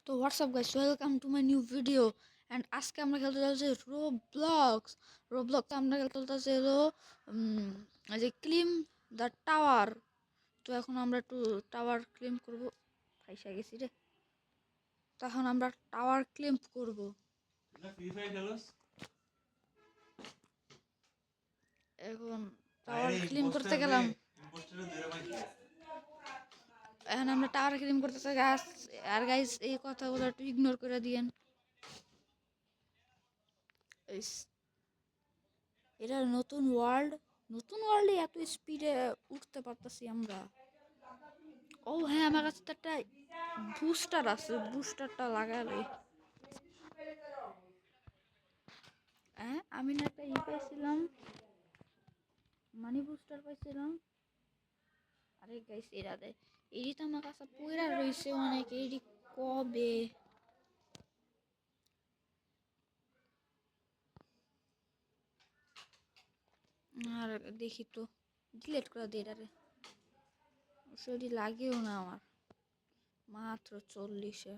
তো WhatsApp guys, welcome to my new video. And আজকে আমরা খেলতে যাচ্ছি রোবলক্স আমরা খেলতে চলতেছে হলো এই যে ক্লিম দ্য টাওয়ার। তো এখন আমরা একটু টাওয়ার ক্লিম করব। ফাইসা গেছি রে। তখন আমরা টাওয়ার ক্লিম করব। এখন টাওয়ার ক্লিম করতে গেলাম। এখন আমরা টাওয়ার ক্লিম করতেছে গাছ। আর গাইস এই কথাগুলো একটু ইগনোর করে দিয়েন। এটা নতুন ওয়ার্ল্ডে এত স্পিডে উঠতে পারতেছি আমরা। ও হ্যাঁ, আমার কাছে তো একটা বুস্টার আছে, বুস্টারটা লাগালে। হ্যাঁ, আমি না একটা পাইছিলাম, মানি বুস্টার পাইছিলাম। আরে গাইস, এরা দেয় এডি তো আমার কাছে পুরা রয়েছে অনেক। এডি কবে আর দেখি তো ডিলেট করে দিই এটারে। শরীর লাগেও না আমার, মাত্র 40-এ।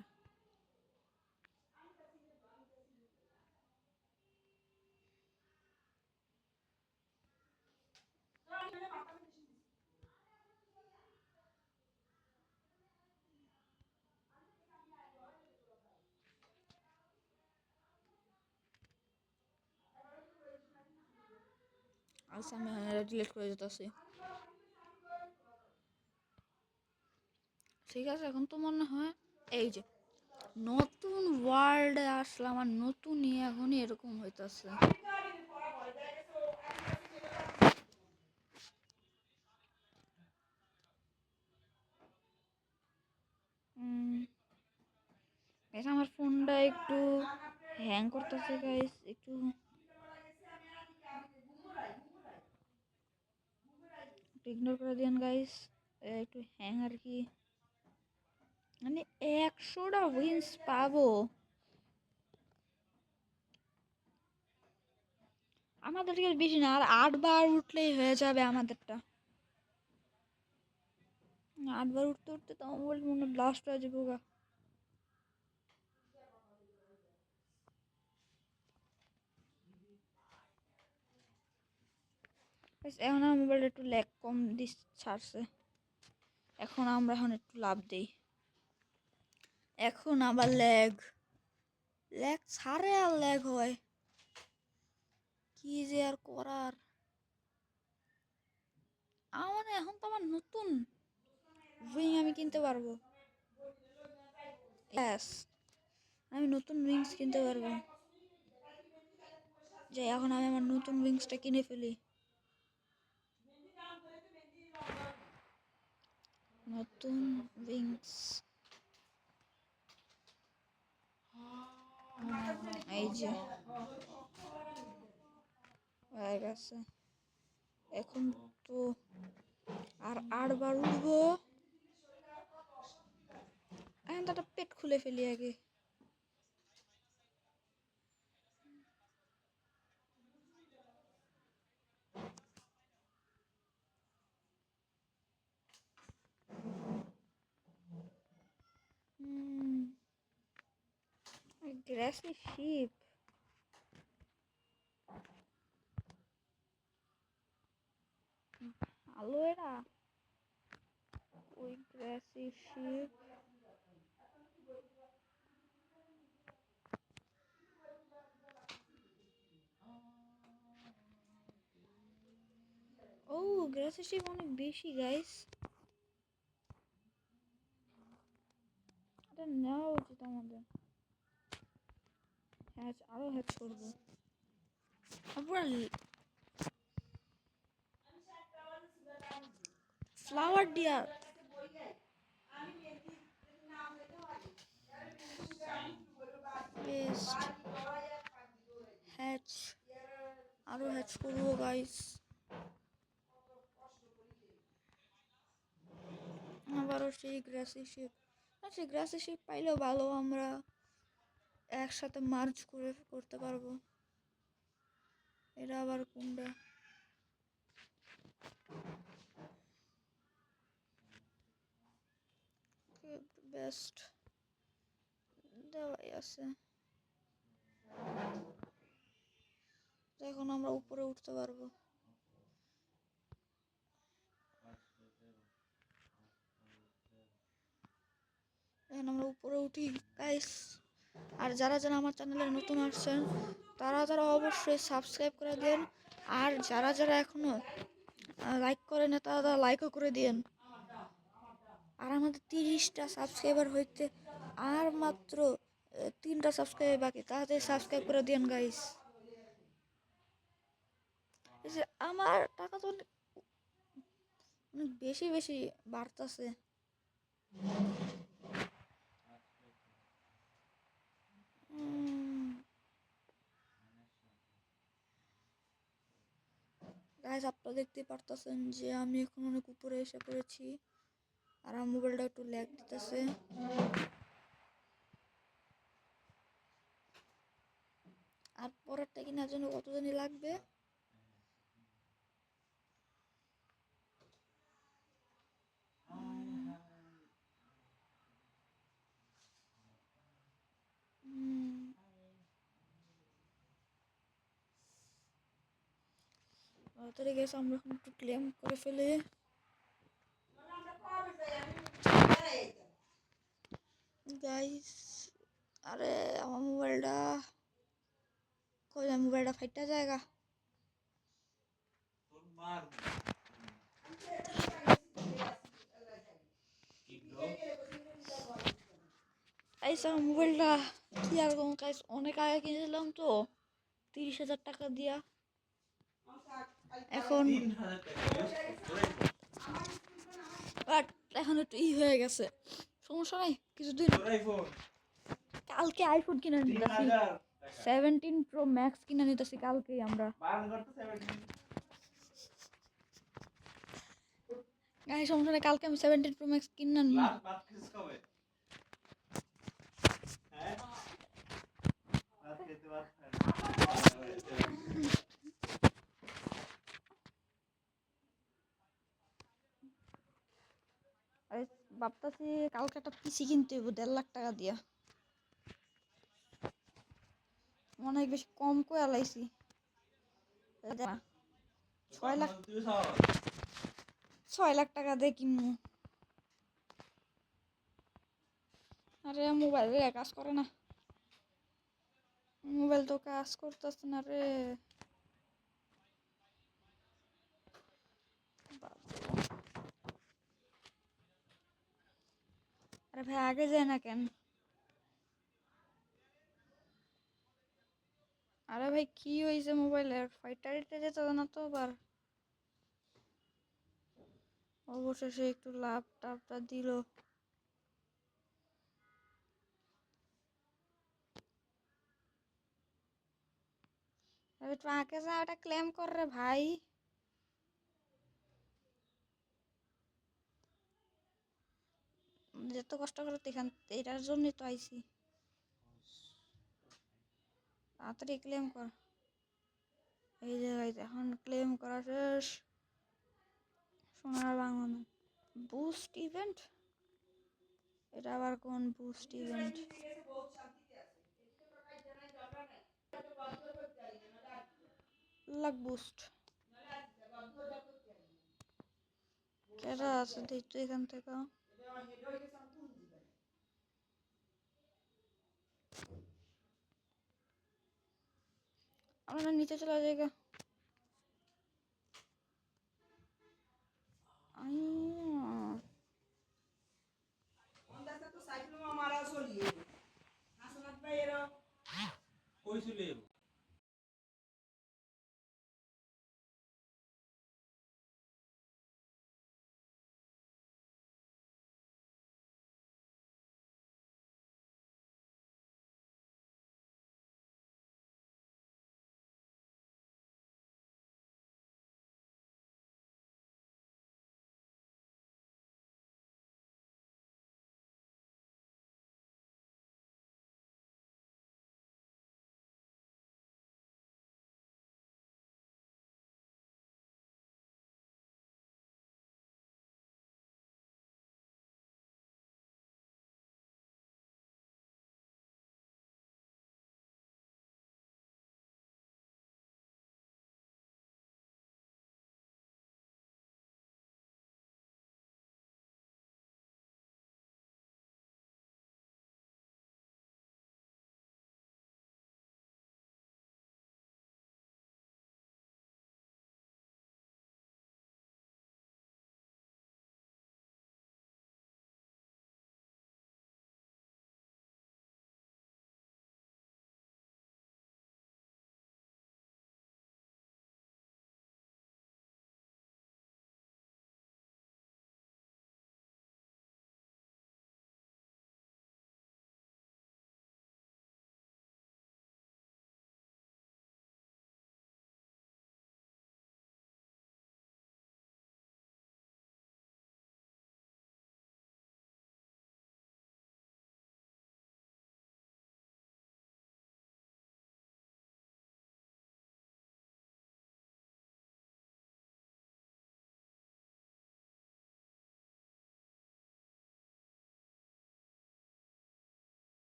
আচ্ছা, আমি ডিলেট করে যেতেছি। ঠিক আছে, এখন তো মনে হয় এই যে নতুন ওয়ার্ল্ডে আসলাম আর নতুনই এখনই এরকম হইতাছে। গাইস, আমার ফোনটা একটু হ্যাং করতেছে গাইস, একটু ইগনোর করে দিন গাইস। একটু হ্যাং আর কি, মানে 100টা উইন্স পাবো। আমাদেরকে বেশি না, আর 8বার উঠলেই হয়ে যাবে আমাদেরটা। 8বার উঠতে উঠতে তো আমার মনে ব্লাস্ট হয়ে যাবো গা। এখন আমার মোবাইলটা একটু ল্যাগ কম দিস ছাড়ছে। এখন একটু লাভ দেই। এখন আবার ল্যাগ ছাড়ে আর ল্যাগ হয়, কি যে আর করার। এখন তো আমার নতুন উইং আমি কিনতে পারবো। Yes, আমি নতুন উইংস কিনতে পারবো। যে এখন আমি আমার নতুন উইংসটা কিনে ফেলি। নতুন উইংস এই যে হয়ে গেছে। এখন তো আর 8বার উঠবো। এখন তো একটা পেট খুলে ফেলি আগে। গ্রাসি শিপ, ভালো এরা। ওই গ্রাসি শিপ ও গ্রাসি শিপ অনেক বেশি গাইস, এটা নেওয়া উচিত আমাদের। হ্যাঁ, আরো হ্যাচ করবো। ফ্লাওয়ার ডিয়ার বেস্ট হ্যাচ, আরো হ্যাচ করবো গাইস। আবারও সেই গ্রাসি শিপ, সেই গ্রাসি শিপ পাইলেও ভালো, আমরা একসাথে মার্চ করতে পারবো। এটা আবার কোনটা? বেস্ট দেওয়াই আছে। এখন আমরা উপরে উঠতে পারবো। এখন আমরা উপরে উঠি গাইস। আর যারা যারা আমার চ্যানেলে নতুন আসছেন তারা তারা অবশ্যই সাবস্ক্রাইব করে দেন। আর যারা যারা এখনো লাইক করে না তারা তারা লাইকও করে দেন। আর আমাদের 30টা সাবস্ক্রাইবার হইতে আর মাত্র 3টা সাবস্ক্রাইবার বাকি, তাড়াতাড়ি সাবস্ক্রাইব করে দেন গাইস। এই যে আমার টাকা তো অনেক বেশি বেশি বাড়তেছে। গাইস আপনারা দেখতে পারতেছেন যে আমি এখন অনেক উপরে এসে পড়েছি। আর আমার মোবাইলটা একটু ল্যাগ দিতেছে। আর পরেরটা কেনার জন্য কত জানি লাগবে। তাড়াতাড়ি গেছে আমরা এখন একটু ক্লেম করে ফেলে। গাইস আরে আমার মোবাইলটা কই, মোবাইলটা ফাইটা জায়গা। গাইস আমার মোবাইলটা কি আর কোন গাইস অনেক আগে কিনেছিলাম তো 30,000 টাকা দিয়া। এখন বাট এখন একটু হয়ে গেছে, সমস্যা নাই কিছুদিন। কালকে আইফোন কিনে নিতেছি, 17 প্রো ম্যাক্স কিনে নিতেছি কালকেই আমরা। গাইস সমস্যা নাই, কালকে আমি 17 প্রো ম্যাক্স কিনে নিব। ভাবতেছি কালকে একটা পিসি কিনতে হইব 1.5 লাখ টাকা দিয়া। অনেক বেশি কম করে লাইছি। 6 লাখ টাকা দিয়ে কিনবো। আরে মোবাইল কাজ করে না, মোবাইল তো কাজ করতেছে না রে। আরে ভাই আগে যায় না কেন? আরে ভাই কি হয়েছে মোবাইলের? ফাইটারিতে যেত না তো আবার। অবশেষে একটু লাভ টাভটা দিল। একটু আগে যা ওটা ক্লেম কর রে ভাই। যত কষ্ট করে এখান এটার জন্যই তো আইছি। তাড়াতাড়ি ক্লেম কর। এই জায়গায় এখন ক্লেম করা শেষ। সোনার বাংলা বুস্ট ইভেন্ট, এটা আবার কোন বুস্ট ইভেন্ট? লাক বুস্ট কেটা আছে দেখতো এখান থেকে। আমরা নিচে চলে যাই।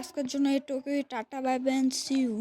আজকের জন্য এটুকুই, tata bye bye, see you.